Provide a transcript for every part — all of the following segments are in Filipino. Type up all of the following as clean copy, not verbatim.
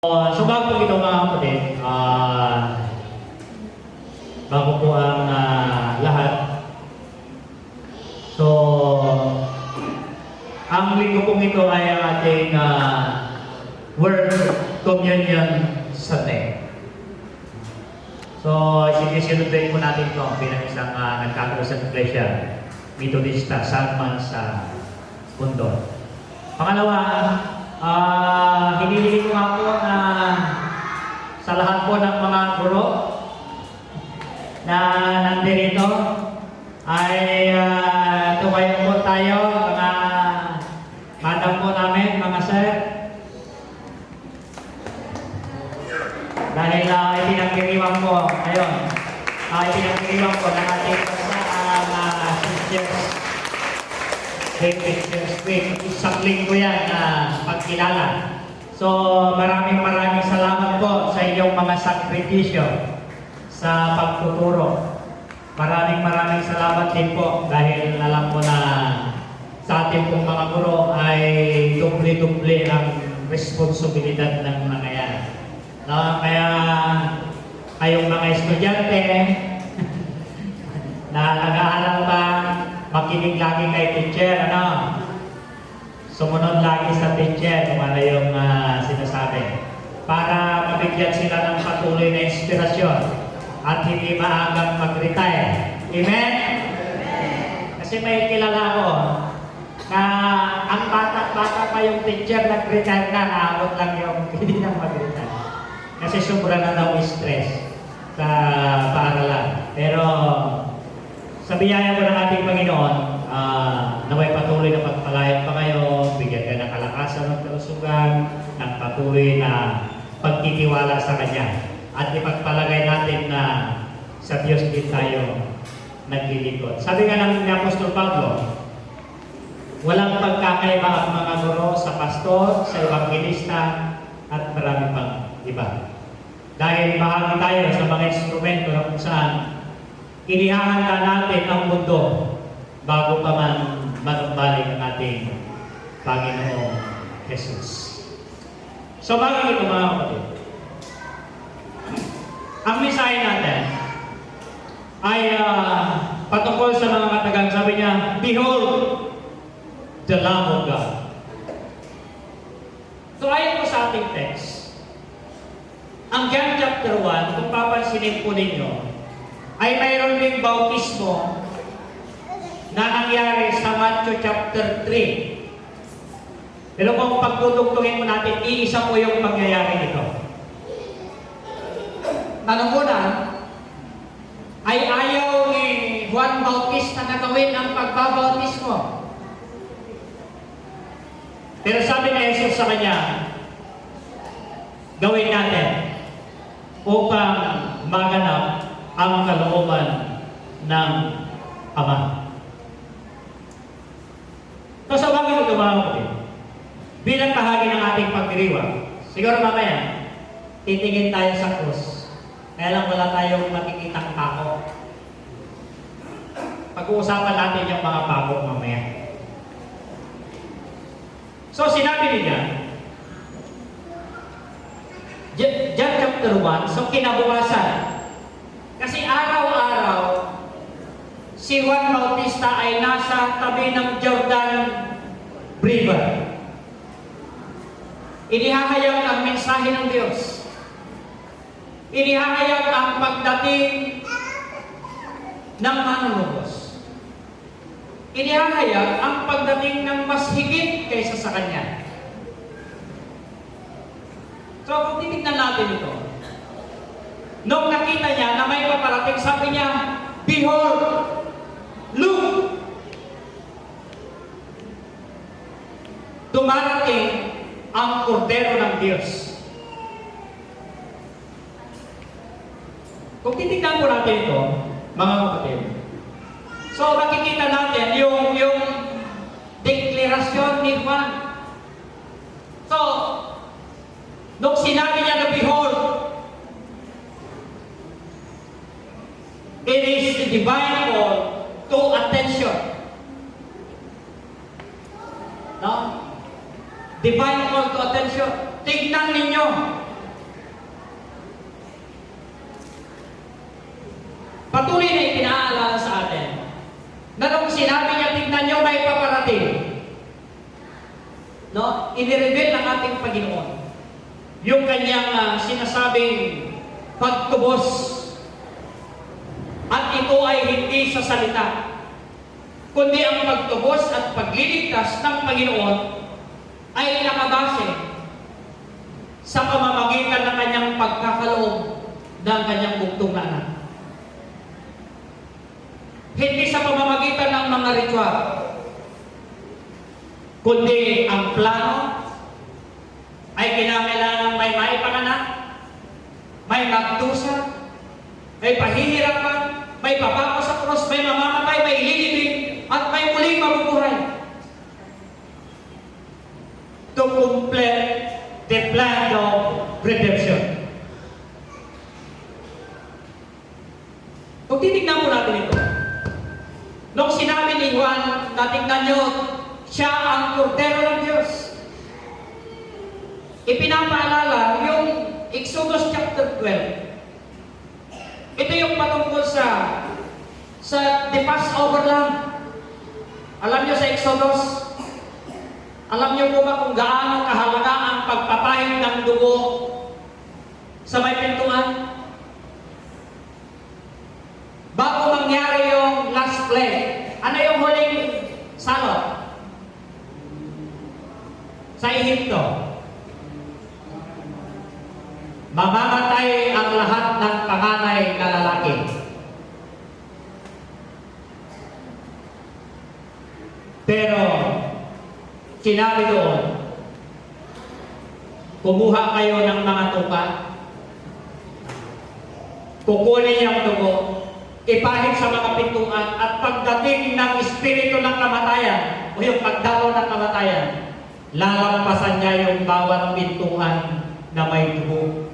So bago po ito mga kapatid, bago po ang lahat. So, ang linggo pong ito ay ang ating Word Communion Sunday. So, sinusunod po natin ito bilang isang nagkakaroon iglesia, Methodista, Salman sa mundo. Pangalawa, hinihiling ko nga po na sa lahat po ng mga guro na nandito ay tumayo po tayo, mga madam po namin, mga sir. Dahil ipinagdiriwang po ngayon, ipinagdiriwang po ng ating sisters. Isang linggo yan na pagkilala. So maraming salamat po sa inyong mga sakripisyo sa pagtuturo. Maraming salamat din po dahil alam ko na sa ating pong mga guro ay doble-doble ang responsibilidad ng mga yan. Kaya kayong mga estudyante na nag-aaral pa, makinig lagi kay teacher, sumunod lagi sa teacher kung ano yung sinasabi. Para mabigyan sila ng patuloy na inspirasyon at hindi maagang mag-retire. Amen? Kasi may kilala ko na ang bata pa yung teacher nag-retire na, naabot lang yung hindi na mag-retire. Kasi sobra na daw stress sa paaralan. Pero sa biyaya po ng ating Panginoon, naway patuloy na pagpalayan pa kayo, bigyan ka ng kalakasan ng kalusugan, ng patuloy na pagtitiwala sa Kanya. At ipagpalagay natin na sa Diyos din tayo naglilingkod. Sabi nga ng Apostol Pablo, walang pagkakaiba ang mga guro sa pastor, sa evangelista, at marami pang iba. Dahil bahagi tayo sa mga instrumento na kung saan inihahanda natin ang mundo bago pa man manumbalik ang ating Panginoong Jesus. So bakit ito mga kapatid? Ang mensahe natin ay patungkol sa mga katagang. Sabi niya, Behold the Lamb of God. So ayon po sa ating text, ang John chapter 1, kung papansinin po ninyo, ay mayroon ding bautismo na nangyari sa Matthew chapter 3. Pero kung pagdudugtungin mo natin, iisa po yung pangyayari nito. Nanunguna ay ayaw ni Juan Bautista na gawin ang pagbabautismo. Pero sabi ni Jesus sa kanya, gawin natin upang maganap ang kalooban ng Ama. So sa bagay ito mga kapatid, bilang bahagi ng ating pagdiriwang, siguro mamaya, titingin tayo sa krus. Kaya lang wala tayong makikitang pako. Pag-uusapan natin yung mga pako mamaya. So sinabi niya, John chapter 1, so kinabukasan, kasi araw-araw, si Juan Bautista ay nasa tabi ng Jordan River. Inihahayag ang mensahe ng Diyos. Inihahayag ang pagdating ng manunubos. Inihahayag ang pagdating ng mas higit kaysa sa Kanya. So kung titignan natin ito, nung nakita niya na may paparating, sabi niya, Behold, look! Dumarating ang kordero ng Diyos. Kung titignan po natin ito, mga kapatid, so makikita natin yung deklarasyon ni Juan. So, nung sinabi niya na Behold, it is the divine call to attention. No? Divine call to attention. Tingnan ninyo no, inireveal ng ating Panginoon yung kanyang sinasabing pagtubos. At ito ay hindi sa salita, kundi ang pagtubos at pagliligtas ng Panginoon ay nakabase sa pamamagitan ng kanyang pagkakaloob ng kanyang bugtong na anak. Hindi sa pamamagitan ng mga ritual, kundi ang plano ay kinakailangan may maipanganak, may magdusa, may pahihirapan, may papako sa cross, may mamamatay, may lilibing, at may muling mabubuhay. To complete the plan of redemption. Kung titignan po natin ito, nung sinabi ni Juan, natingnan nyo, siya ang kordero ng Diyos. Ipinapaalala yung Exodus chapter 12. Ito yung patungkol sa the Passover Lamb. Alam niyo sa Exodus, alam niyo po ba kung gaano kahalaga ang pagpapahid ng dugo sa may pintuan? Bago mangyari yung last plague, ano yung huling salot? Sa Ehipto. Mamamatay ang lahat ng panganay na lalaki. Pero, sinabi doon, kumuha kayo ng mga tupa, kukunin yung dugo, ipahid sa mga pintuan, at pagdating ng espiritu ng kamatayan, o yung pagdalo ng kamatayan, lalampasan niya yung bawat pintuan na may dugo.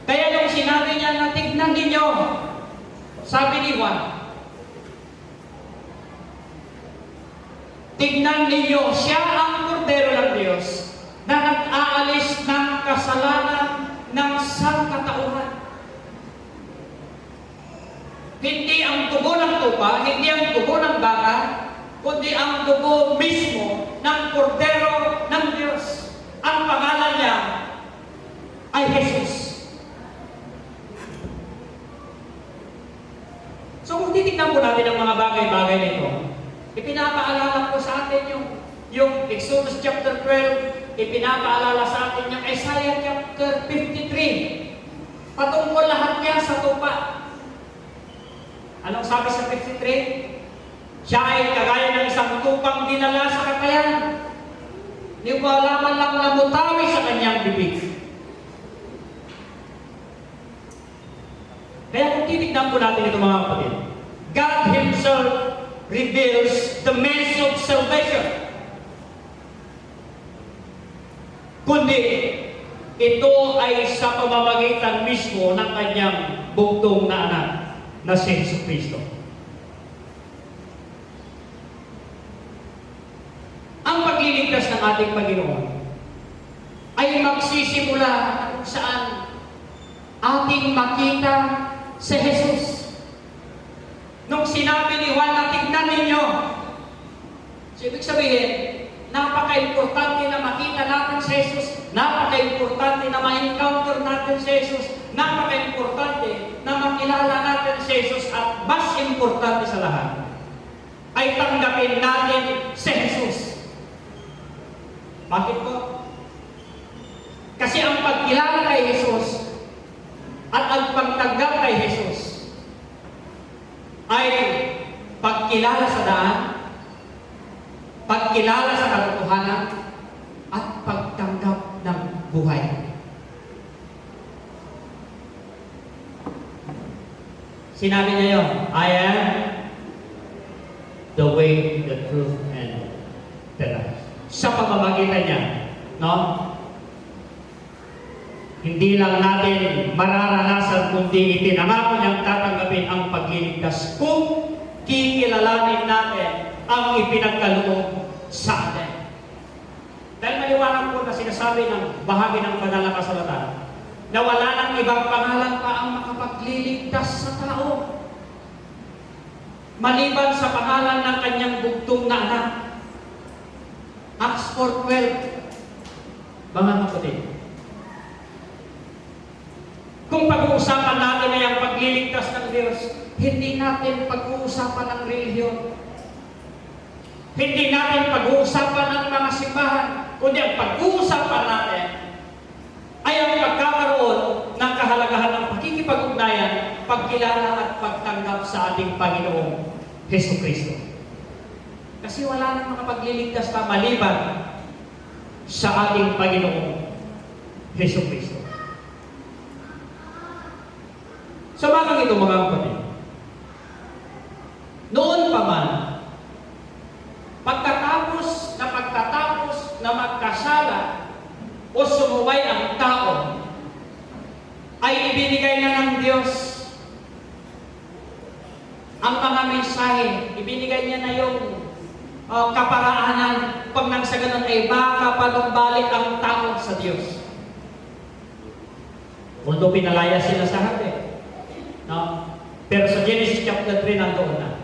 Kaya nung sinabi niya na tignan ninyo, sabi ni Juan, tignan ninyo, siya ang kordero ng Diyos na nag-aalis ng kasalanan ng sangkatauhan. Hindi ang dugo ng tupa, hindi ang dugo ng baka, kundi ang dugo mismo ng kordero ng Diyos. Ang pangalan niya ay Jesus. So kung titignan po natin ang mga bagay-bagay nito, ipinapaalala ko sa atin yung Exodus chapter 12, ipinapaalala sa atin yung Isaiah chapter 53. Patungkol lahat yan sa tupa. Anong sabi sa 53? Siya ay kagaya ng isang tupang dinala sa katayan. Di wala man lang namutawi sa kanyang bibig. Kaya kung titignan po natin ito mga kapatid, God Himself reveals the means of salvation. Kundi, ito ay sa pamamagitan mismo ng kanyang bugtong na anak na si Jesucristo. Ang pagliligtas ng ating Panginoon ay magsisimula kung saan ating makita si Jesus. Nung sinabi ni Juan na tignan ninyo, so ibig sabihin, napaka-importante na makita natin si Jesus, napaka-importante na ma-encounter natin si Jesus, napaka-importante na makilala natin si Jesus, at mas importante sa lahat, ay tanggapin natin si Jesus. Bakit po? Kasi ang pagkilala kay Jesus at ang pagtanggap kay Jesus ay pagkilala sa daan, pagkilala sa katotohanan, at pagtanggap ng buhay. Sinabi niya yun, I am the way, the truth, and the life. Sa pamamagitan niya, no? Hindi lang natin mararanasan, kundi itinangako niyang tatanggapin ang pagliligtas kung kikilalanin natin ang ipinagkaloob sa atin. Dahil maliwanag po na sinasabi ng bahagi ng banal na kasulatan na wala nang ibang pangalan pa ang makapagliligtas sa tao maliban sa pangalan ng kanyang bugtong na anak Acts 4:12. Mga kapatid, kung pag-uusapan natin ay ang pagliligtas ng Diyos, hindi natin pag-uusapan ng relihiyon. Hindi natin pag-uusapan ng mga simbahan, kundi ang pag-uusapan natin ay ang pagkakaroon ng kahalagahan ng pakikipag-ugnayan, pagkilala at pagtanggap sa ating Panginoong Hesukristo. Kasi wala nang makapagliligtas pa maliban sa ating Panginoong Hesukristo. Sa bagay ito mga kapatid, noon pa man, pagkatapos na magkasala o sumuway ang tao, ay ibinigay na ng Diyos ang mga mensahe, ibinigay niya na yung kaparaanan. Pag nang sa ganun ay baka panumbalik ang tao sa Diyos. Although pinalaya sila sa hati, no? Pero sa Genesis chapter 3 nandoon na.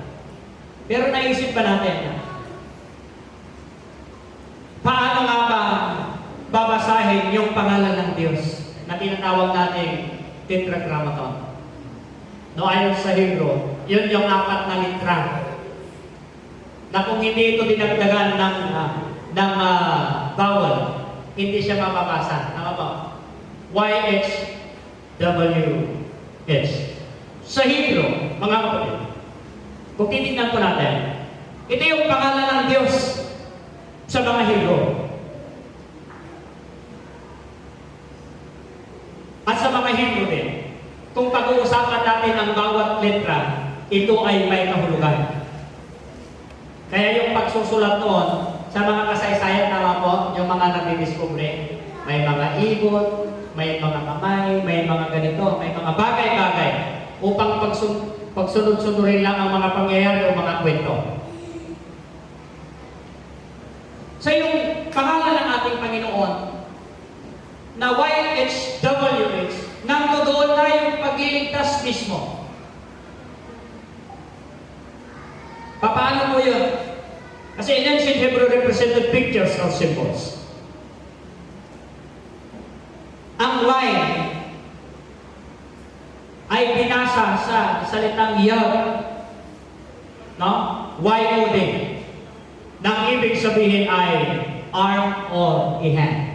Pero naisip pa natin, paano nga ba babasahin yung pangalan ng Diyos na tinatawag natin Tetragrammaton? No, ayon sa Hebrew, yun yung 4 na litra na kung hindi ito dinagdagan ng vowel, hindi siya mababasa. Tama ba? YHWH. Sa Hebrew, mga kapatid, kung titignan po natin, ito yung pangalan ng Diyos sa mga Hebrew. At sa mga Hebrew din, kung pag-uusapan natin ang bawat letra, ito ay may kahulugan. Kaya yung pagsusulat noon, sa mga kasaysayan naman po, yung mga nagdidiscovery, may mga ibon, may mga kamay, may mga ganito, may mga bagay-bagay, upang pagsunod-sunurin lang ang mga pangyayari o mga kwento. So yung pangalan ng ating Panginoon, na YHWH, nandoon na yung pagliligtas mismo. Paano mo yun? Kasi in ancient Hebrew represented pictures or symbols. Ang Y ay binasa sa salitang Yod, no? Y-O-D. Nang ibig sabihin ay arm or hand.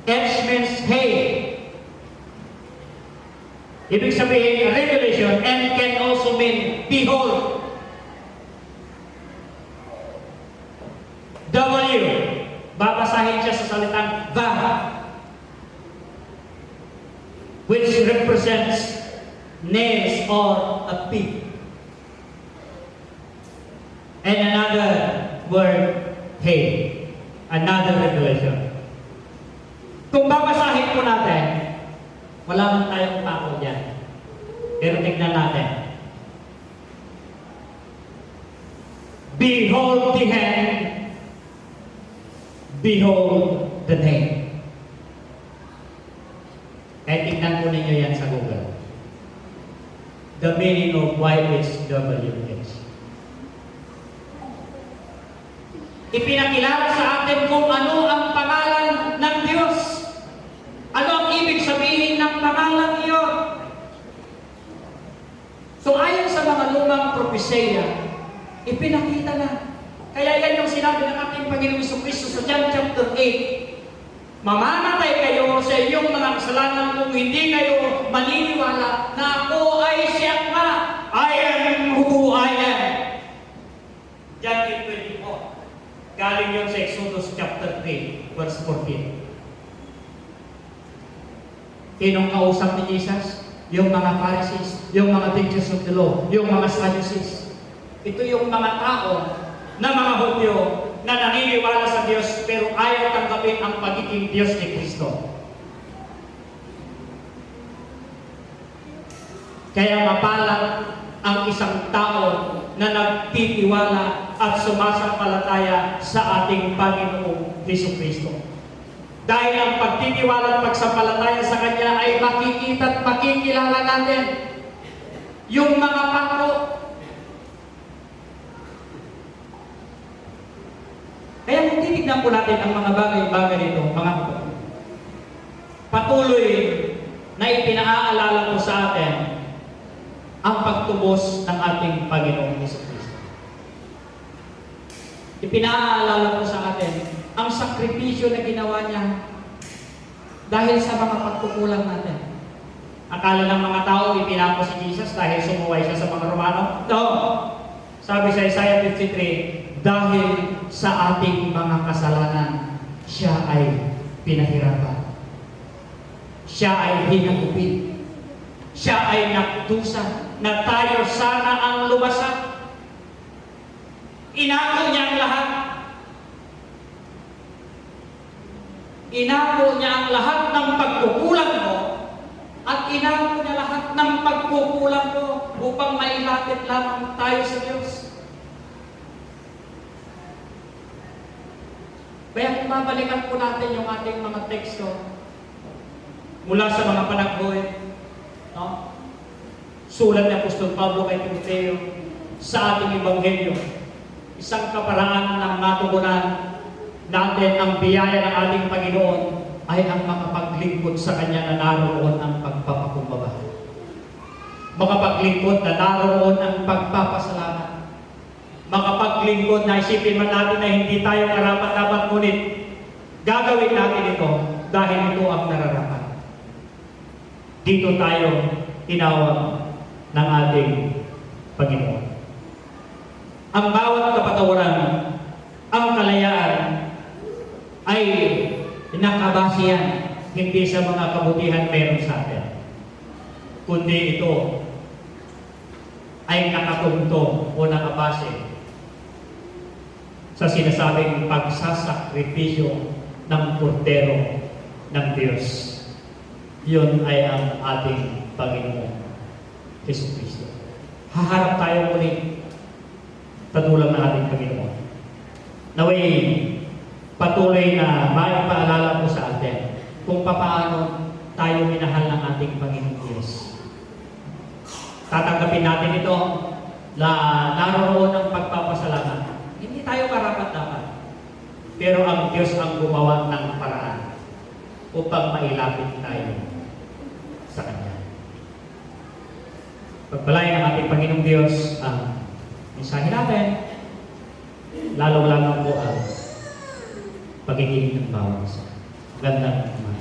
H means hey. Ibig sabihin, revelation, and can also mean behold. W, babasahin siya sa salitang va, which represents nails or a pig. And another word, hey, another revelation. Kung babasahin po natin, wala man tayong pako dyan. Pero tignan natin. Behold the hand, behold the name. Kaya tignan po ninyo yan sa Google. The meaning of YHWH. Ipinakilala sa atin kung ano ang pangalan ng Diyos. Ano ang ibig sabihin ng pangalan iyon? So ayon sa mga lumang propesya, ipinakita na. Kaya yan yung sinabi ng ating Panginoong Jesucristo sa John chapter 8. Mamamatay kayo sa inyong mga kasalanan kung hindi kayo maniniwala na ako ay siya nga. I am who I am. John 8:24. Galing yun sa Exodus chapter 3, verse 14. Sinong kausap ni Jesus? Yung mga Pharisees, yung mga teachers of the law, yung mga Sadducees. Ito yung mga tao na mga Hudyo na naniniwala sa Diyos pero ayaw tanggapin ang pagiging Diyos ni Kristo. Kaya mapalad ang isang tao na nagtitiwala at sumasampalataya sa ating Panginoong Jesucristo. Dahil ang pagtitiwala at pagsampalataya sa Kanya ay makikita at makikilala natin yung mga pako. tignan po natin ang mga bagay-bagay nito, mga kapatid. Patuloy na ipinaalala po sa atin ang pagtubos ng ating Panginoong Jesucristo. Ipinaalala po sa atin ang sakripisyo na ginawa niya dahil sa mga pagkukulang natin. Akala ng mga tao ipinako si Jesus dahil sumuway siya sa mga Romano? No! Sabi sa Isaiah 53, dahil sa ating mga kasalanan, siya ay pinahirapan. Siya ay hinagupit. Siya ay nagdusa na tayo sana ang lumasan. Inako niya ang lahat. Inako niya ang lahat ng pagkukulang mo at inako niya lahat ng pagkukulang mo upang mailapit lamang tayo sa Diyos. Kaya kung babalikan po natin yung ating mga teksto mula sa mga panaghoy, no? Sulat ni Apostol Pablo kay Timoteo sa ating Ebanghelyo, isang kaparaan ng matugunan natin ang biyaya ng ating Panginoon ay ang makapaglingkod sa Kanya na naroon ang pagpapakumbaba. Makapaglingkod na naroon ang pagpapasalamat. Makapaglingkod na isipin man natin na hindi tayo karapat-dapat, ngunit gagawin natin ito dahil ito ang nararapat. Dito tayo tinawag ng ating Panginoon. Ang bawat kapatawaran, ang kalayaan ay nakabasihan hindi sa mga kabutihan meron sa atin, kundi ito ay nakatungtong o nakabase sa sinasabing pagsasakripisyo ng Kordero ng Diyos. Yun ay ang ating Panginoon Jesucristo. Haharap tayo muli sa dulang ng ating Panginoon. Naway, patuloy na maipaalala po sa atin kung paano tayo minahal ng ating Panginoon Diyos. Tatanggapin natin ito na naroon ng pagpapasalamat. Hindi tayo karapat-dapat. Pero ang Diyos ang gumawa ng paraan upang mailapit tayo sa Kanya. Pagpalain ng ating Panginoong Diyos ang mensahe natin, lalong-lalong po ang pagiging ng bawat isa. Gandang umaga.